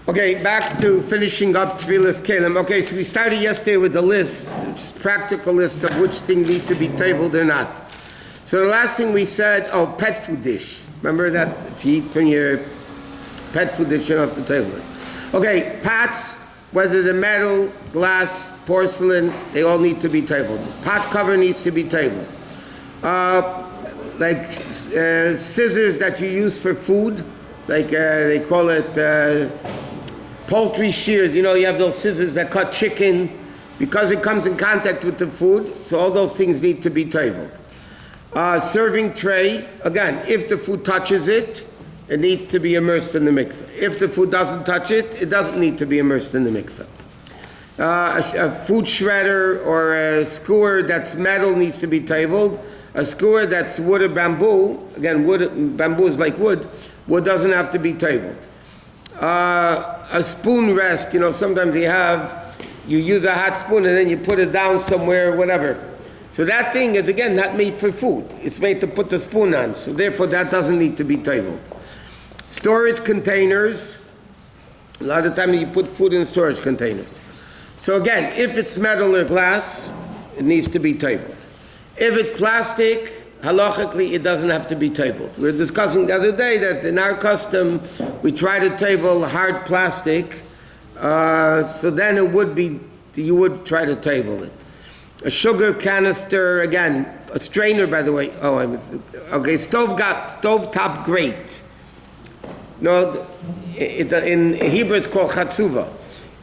Okay, back to finishing up Tfilas Kalim. Okay, so we started yesterday with the list, practical list of which things need to be tabled or not. So the last thing we said, pet food dish. Remember that? If you eat from your pet food dish, you don't have to table it. Okay, pots, whether they're metal, glass, porcelain, they all need to be tabled. Pot cover needs to be tabled. Scissors that you use for food, they call it poultry shears. You know, you have those scissors that cut chicken because it comes in contact with the food, so all those things need to be tabled. Serving tray, again, if the food touches it, it needs to be immersed in the mikveh. If the food doesn't touch it, it doesn't need to be immersed in the mikveh. A food shredder or a skewer that's metal needs to be tabled. A skewer that's wood or bamboo, again, bamboo is like wood doesn't have to be tabled. A spoon rest, you know, sometimes you use a hot spoon and then you put it down somewhere, whatever. So that thing is, again, not made for food. It's made to put the spoon on, so therefore that doesn't need to be tabled. Storage containers, a lot of times you put food in storage containers. So again, if it's metal or glass, it needs to be tabled. If it's plastic, halachically, it doesn't have to be tabled. We were discussing the other day that in our custom, we try to table hard plastic, so then you would try to table it. A sugar canister, again, a strainer, by the way. Stovetop grate. No, in Hebrew it's called chatzuva.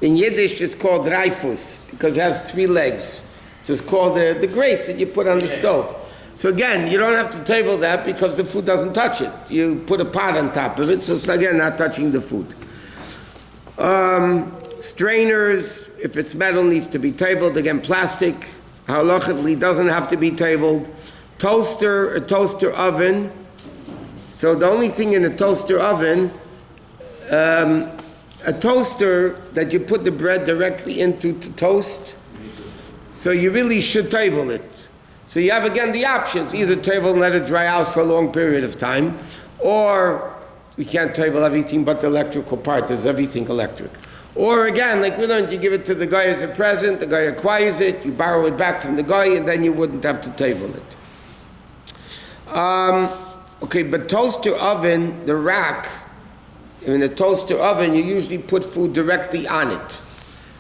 In Yiddish it's called reifus because it has 3 legs. So it's called the grate that you put on the stove. So again, you don't have to table that because the food doesn't touch it. You put a pot on top of it, so it's again not touching the food. Strainers, if it's metal, needs to be tabled. Again, plastic, halachically doesn't have to be tabled. A toaster oven. So the only thing in a toaster oven, a toaster that you put the bread directly into to toast, so you really should table it. So you have again the options, either table and let it dry out for a long period of time, or we can't table everything but the electrical part, there's everything electric. Or again, like we learned, you give it to the guy as a present, the guy acquires it, you borrow it back from the guy, and then you wouldn't have to table it. But toaster oven, the rack, in a toaster oven, you usually put food directly on it.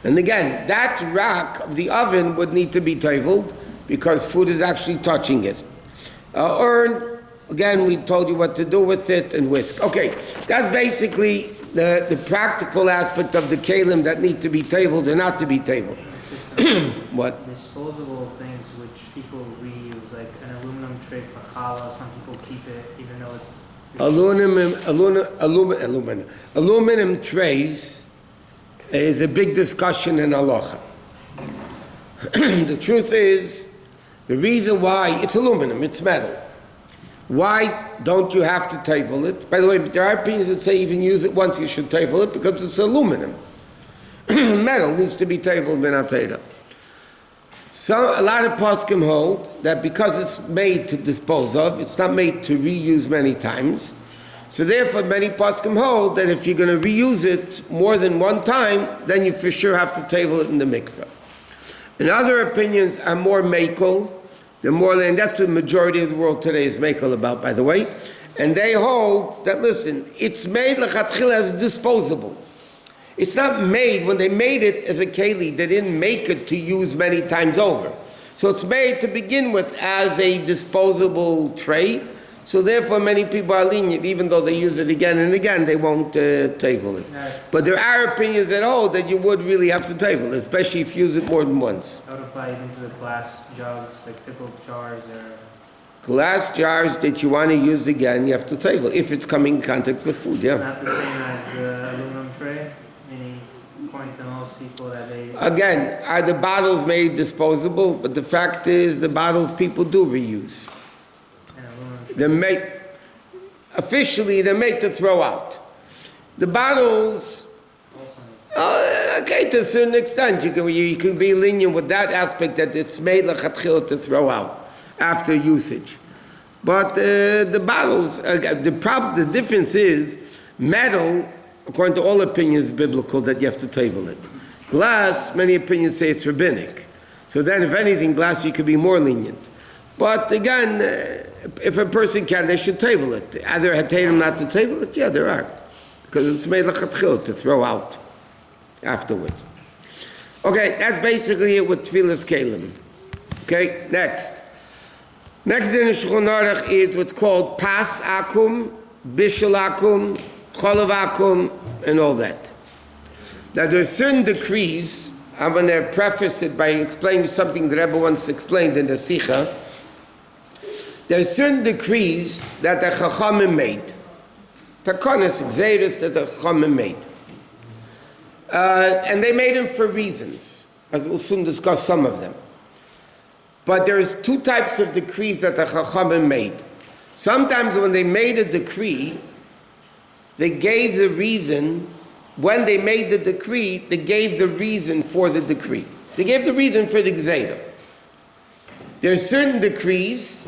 And again, that rack of the oven would need to be tabled because food is actually touching it. Urn, again, we told you what to do with it, and whisk. Okay, that's basically the practical aspect of the kalim that need to be tabled or not to be tabled. What? Disposable things which people reuse, like an aluminum tray for challah, some people keep it even though it's... Aluminum trays is a big discussion in halacha. The truth is, the reason why, it's aluminum, it's metal. Why don't you have to table it? By the way, there are opinions that say even use it once you should table it because it's aluminum. Metal needs to be tabled benatera. So a lot of poskim hold that because it's made to dispose of, it's not made to reuse many times. So therefore many poskim hold that if you're going to reuse it more than one time, then you for sure have to table it in the mikveh. And other opinions are more makel. And that's the majority of the world today is makel about, by the way. And they hold that, listen, it's made lechatchila as disposable. It's not made, when they made it as a keli, they didn't make it to use many times over. So it's made to begin with as a disposable tray. So therefore many people are lenient, even though they use it again and again, they won't table it. No. But there are opinions that hold that you would really have to table it, especially if you use it more than once. That would apply even to the glass jugs, like pickle jars or... Glass jars that you want to use again, you have to table if it's coming in contact with food, yeah. It's not the same as the aluminum tray, meaning according to most people that they... Again, are the bottles made disposable? But the fact is the bottles people do reuse. They're made, officially they're made to throw out. The bottles, okay, to a certain extent, you can be lenient with that aspect that it's made lechatchila to throw out after usage. But the bottles, the difference is metal according to all opinions, biblical that you have to table it. Glass, many opinions say it's rabbinic. So then, if anything, glass you could be more lenient. But again, if a person can, they should table it. Are there hatarim not to table it? Yeah, there are. Because it's made lechatchil to throw out afterwards. Okay, that's basically it with tefillas kelim. Okay, next. Next in the Shulchan Aruch is what's called pas akum, bishul akum, cholav akum, and all that. Now there are certain decrees. I'm going to preface it by explaining something the Rebbe once explained in the Sikha. There are certain decrees that the Chachamim made. Takonis, Gzeiros that the Chachamim made. And they made them for reasons, as we'll soon discuss some of them. But there's two types of decrees that the Chachamim made. Sometimes when they made a decree, they gave the reason. When they made the decree, they gave the reason for the decree. They gave the reason for the Gzeira. There are certain decrees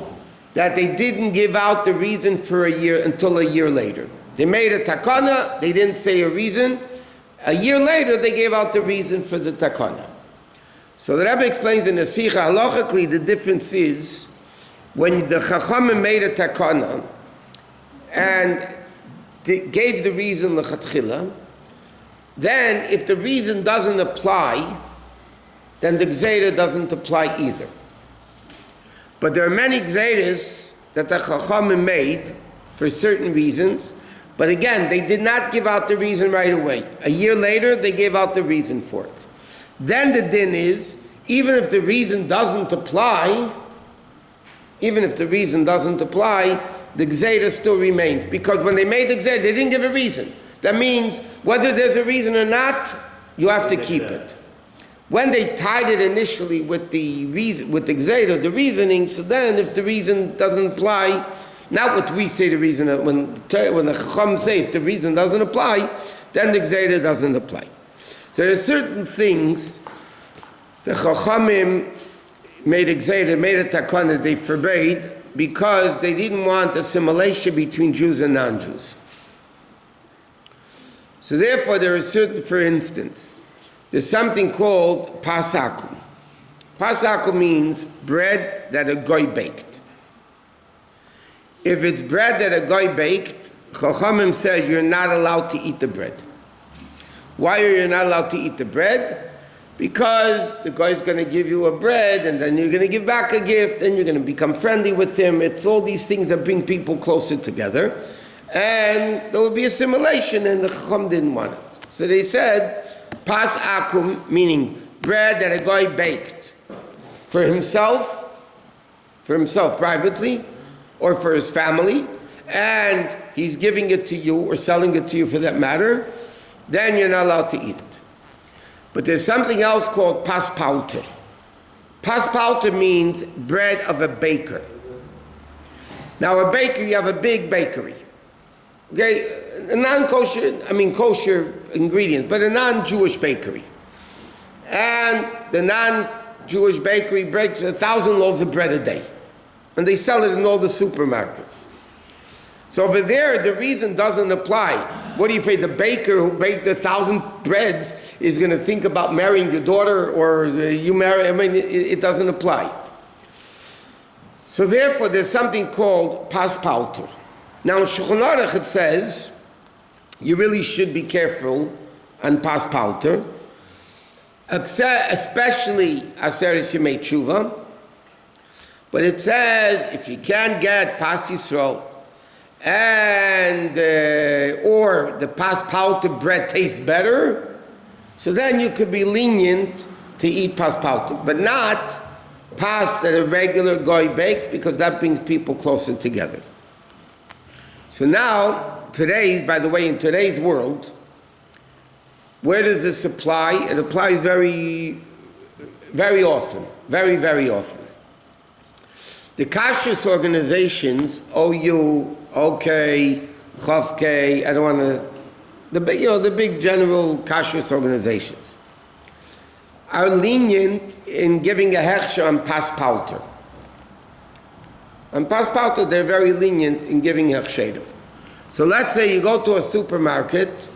that they didn't give out the reason for a year until a year later. They made a takana, they didn't say a reason. A year later, they gave out the reason for the takana. So the Rebbe explains in the Sikha, halachically, the difference is when the Chachamim made a takana and gave the reason lechatchila, then if the reason doesn't apply, then the Gzeira doesn't apply either. But there are many Gzeiros that the Chachamim made for certain reasons, but again, they did not give out the reason right away. A year later, they gave out the reason for it. Then the din is, even if the reason doesn't apply, the Gzeira still remains. Because when they made the Gzeira, they didn't give a reason. That means, whether there's a reason or not, you have to keep it. When they tied it initially with the reason, with the Gzeira, the reasoning, so then if the reason doesn't apply, not what we say the reason, when the Chacham say it, the reason doesn't apply, then the Gzeira doesn't apply. So there are certain things the Chachamim made a Gzeira, made a takana, they forbade because they didn't want assimilation between Jews and non-Jews. So therefore there are certain, for instance, there's something called pasakum. Pasakum means bread that a goy baked. If it's bread that a goy baked, Chachamim said you're not allowed to eat the bread. Why are you not allowed to eat the bread? Because the guy's going to give you a bread, and then you're going to give back a gift, and you're going to become friendly with him. It's all these things that bring people closer together. And there will be assimilation, and the Chacham didn't want it. So they said, pas akum, meaning bread that a guy baked for himself privately, or for his family, and he's giving it to you, or selling it to you for that matter, then you're not allowed to eat it. But there's something else called pas palter. Pas palter means bread of a baker. Now a baker, you have a big bakery. Okay, a non-kosher, kosher ingredients, but a non-Jewish bakery. And the non-Jewish bakery breaks 1,000 loaves of bread a day. And they sell it in all the supermarkets. So over there, the reason doesn't apply. What do you say? The baker who baked 1,000 breads is going to think about marrying your daughter, or you marry? It doesn't apply. So therefore, there's something called pas palter. Now in Shulchan Aruch it says you really should be careful on pas palter, especially aseres yemei tshuva. But it says if you can't get pas Yisrael, and or the pas palter bread tastes better, so then you could be lenient to eat pas palter, but not pas that a regular goy baked, because that brings people closer together. So now, today, by the way, in today's world, where does this apply? It applies very, very often, very, very often. The kashrus organizations, OU, OK, Chavk, I don't want to, the big general kashrus organizations are lenient in giving a hechsher on pas palter. On pas palter, they're very lenient in giving hechsherim. So let's say you go to a supermarket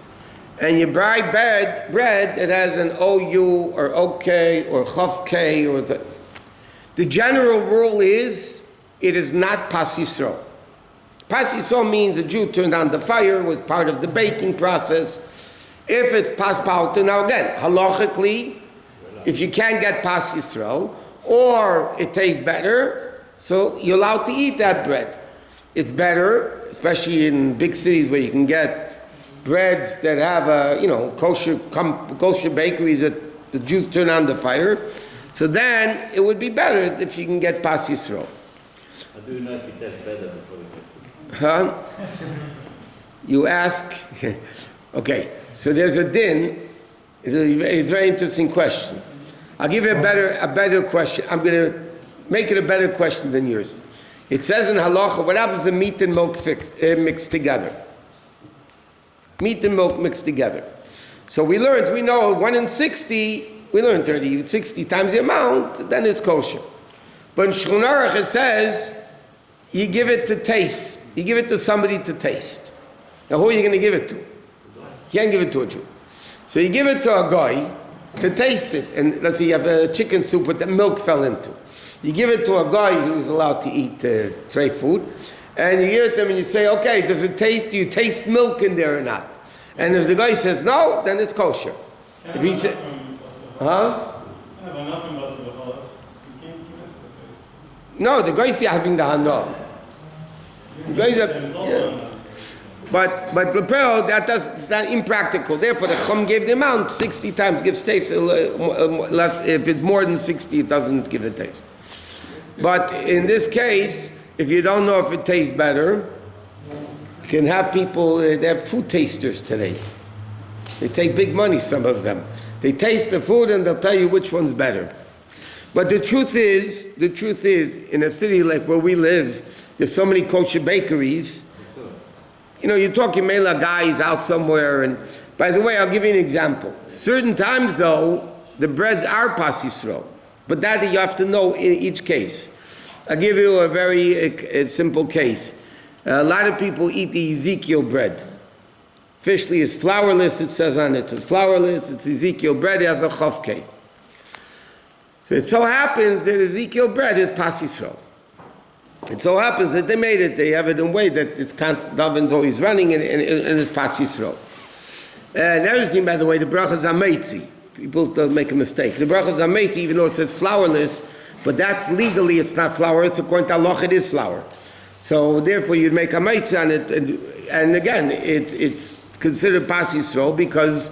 and you buy bread that has an OU or OK or Chav K or the general rule is it is not Pas Yisrael. Pas Yisrael means a Jew turned on the fire, was part of the baking process. If it's Pas Palta, now again, halachically, if you can't get Pas Yisrael, or it tastes better, so you're allowed to eat that bread. It's better, especially in big cities where you can get breads that have kosher bakeries that the Jews turn on the fire. So then it would be better if you can get Pas Yisrael. How do you know if it tastes better before you taste it? Huh? You ask. Okay, so there's a din. It's a very interesting question. I'll give you a better question. I'm going to make it a better question than yours. It says in halacha, what happens if meat and milk mixed together? Meat and milk mixed together. So we know 1 in 60, we learned 60 times the amount, then it's kosher. But in Shulchan Aruch it says, you give it to taste. You give it to somebody to taste. Now who are you going to give it to? You can't give it to a Jew. So you give it to a guy to taste it. And let's say you have a chicken soup with the milk fell into. You give it to a guy who's allowed to eat tray food, and you give it to him and you say, okay, do you taste milk in there or not? And if the guy says no, then it's kosher. If he says, huh? No, the guy is having the hana. The guy is But lepel, it's not impractical. Therefore, the Chum gave the amount 60 times, gives taste less. If it's more than 60, it doesn't give a taste. But in this case, if you don't know if it tastes better, you can have people, they have food tasters today. They take big money, some of them. They taste the food and they'll tell you which one's better. But the truth is, in a city like where we live, there's so many kosher bakeries. You're talking Mela guys out somewhere, and by the way, I'll give you an example. Certain times, though, the breads are Pas Yisrael, but that you have to know in each case. I'll give you a very simple case. A lot of people eat the Ezekiel bread. Officially, it's flourless, it says on it. It's flourless, it's Ezekiel bread, it has a chavkei. So it so happens that Ezekiel bread is Pas Yisrael. It so happens that they made it, they have it in a way that it's constant, the oven's always running, and it's Pas Yisrael. And everything, by the way, the brachas are meitzi. People don't make a mistake. The brachas are meitzi, even though it says flourless, but that's legally, it's not flourless. According to halacha, it is flour. So therefore, you'd make a meitzi on it, and again, it's considered Pas Yisrael because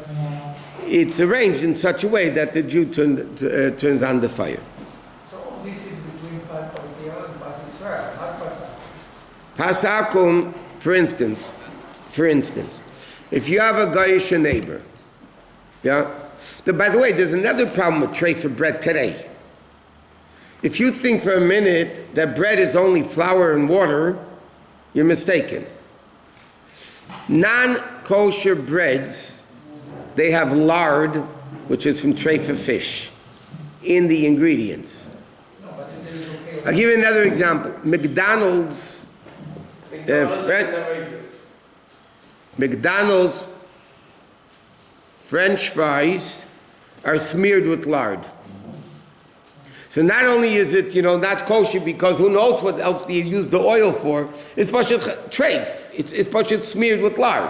it's arranged in such a way that the Jew turns on the fire. So all this is between Pas Yisrael and Pas Yisrael, not Pasach. Pasakum, for instance, if you have a Goyish neighbor, yeah. By the way, there's another problem with tray for bread today. If you think for a minute that bread is only flour and water, you're mistaken. Non-kosher breads, they have lard, which is from treifa fish, in the ingredients. I'll give you another example. McDonald's French fries are smeared with lard. So not only is it, not kosher because who knows what else they use the oil for, it's pashut treif. It's pashut smeared with lard.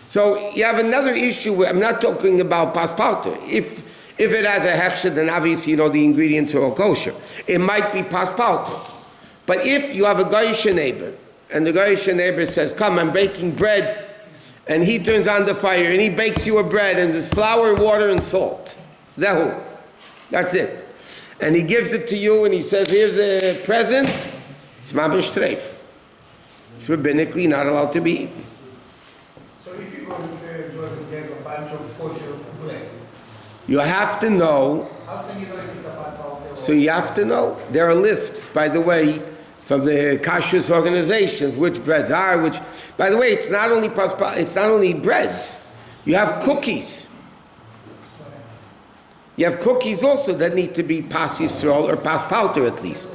So you have another issue where I'm not talking about paspalter. If it has a hechsher, then obviously the ingredients are all kosher. It might be paspalter. But if you have a goyish neighbor, and the goyish neighbor says, come, I'm baking bread, and he turns on the fire, and he bakes you a bread, and there's flour, water, and salt. Zahu. That's it. And he gives it to you, and he says, here's a present. It's mabish treif. It's rabbinically not allowed to be eaten. So if you go to church and get a bunch of kosher bread, you have to know. How can you know if it's a paspalter? So you have to know. There are lists, by the way, from the kashrus organizations, which breads are, which, by the way, it's not only breads. You have cookies. You have cookies also that need to be Pas Yisrael or Pas Palter at least.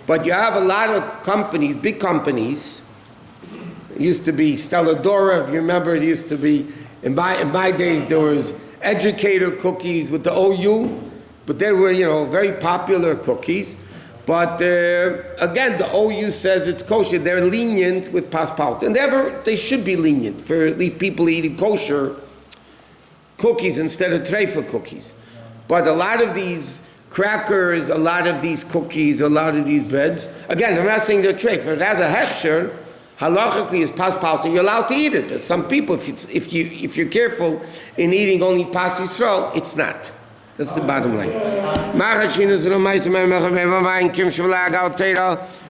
But you have a lot of companies, big companies, It used to be Stella Dora, if you remember. It used to be, in my days, there was educator cookies with the OU, but they were, very popular cookies. But again, the OU says it's kosher. They're lenient with paspalt. And they should be lenient for at least people eating kosher cookies instead of treifa cookies. But a lot of these crackers, a lot of these cookies, a lot of these breads, again, I'm not saying they're treifa. It has a hechsher, halachically is paspalt, and you're allowed to eat it. But some people, if you're careful in eating only pas Yisrael, it's not. That's the bottom line.